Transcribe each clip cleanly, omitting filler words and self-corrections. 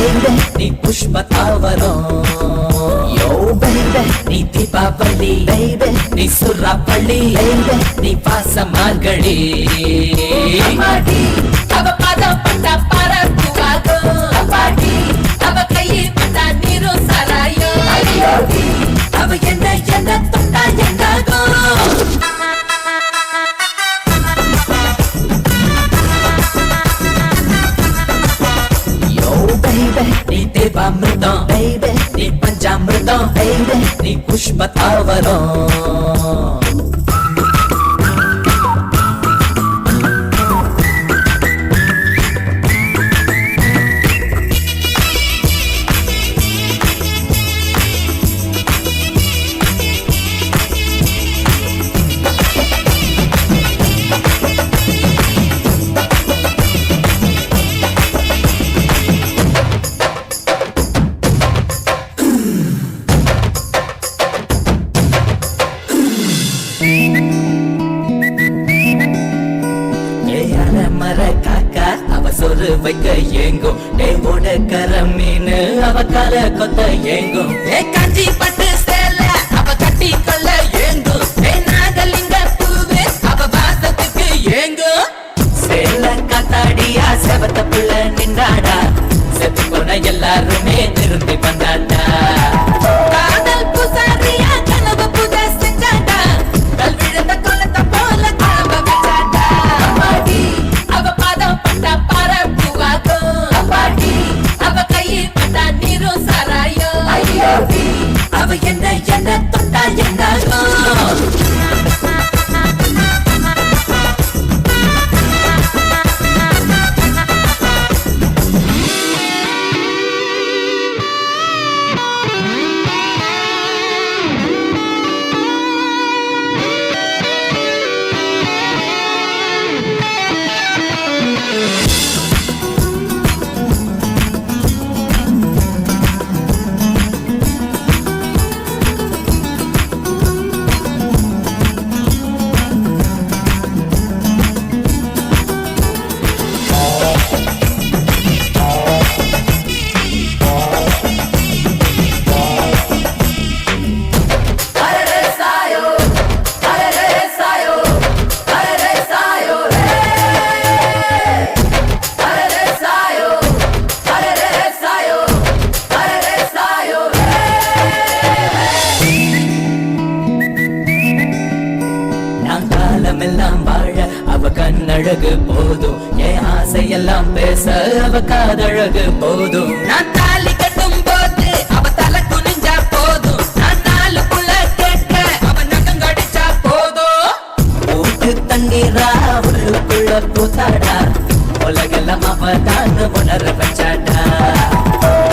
baby நீ புஷ்ப தாவரம் yo baby நீ தீபாவளி baby நீ சுறாப்பள்ளி baby நீ பாசமார்கழி அம்மாடி அவ பாதம் பட்டா பறக்குவாகும் அம்மாடி அவ கையில் பட்டா நீரும் சாராயோ ஐயோடி அவ என்ன தொட்டா என்னாகும் நீ தேவாமிர்தம் baby நீ பஞ்சாமிர்தம் baby நீ புஷ்ப தாவரம் சொரு வைக்க ஏங்கும் தேவோட கர மீன் அவ கால கொத்த ஏங்கும் காஞ்சி பட்டு சேல அவ கட்டி கொள்ள ஏங்கும் நாகலிங்க பூவே அவ வாசத்துக்கு ஏங்கும் சேல காத்தாடியா செவத்த புள்ள நின்றாடா செத்து போன எல்லாருமே திரும்பி வந்தாடா காதல் பூசாரியா கனவு புத செஞ்சாடா கல் விழுந்த கொலத்த போல கனவு வச்சாடா அம்மாடி அவ பாதம் பட்டா அவ என்ன தொட்டா என்னாகும் அவ கண்ணழகு போதும் என் ஆசையெல்லாம் பேச அவ காதழகு போதும் நான் தாலி கட்டும் போது அவ தலை குனிஞ்சா போதும் நான் நாலு புள்ள கேட்க அவ நகம் கடிச்சா போதும் ஊட்டு தண்ணீரா உள்ளுக்குள்ள பூத்தாடா உலகெல்லாம் அவ தான் உணர வச்சாடா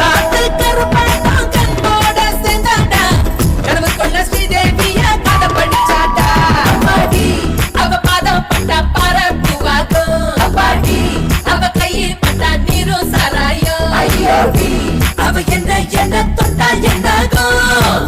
காத்து கருப்பாட்டம் கண்போட செஞ்சாடா கனவு கொள்ள ஸ்ரீதேவிய கதை படிச்சாடா அம்மாடி அவ பாதம் பட்டா பறக்குவாகும் அம்மாடி அவ கையில் பட்டா நீரும் சாராயோ ஐயோடி அவ என்ன தொட்டா என்னாகும்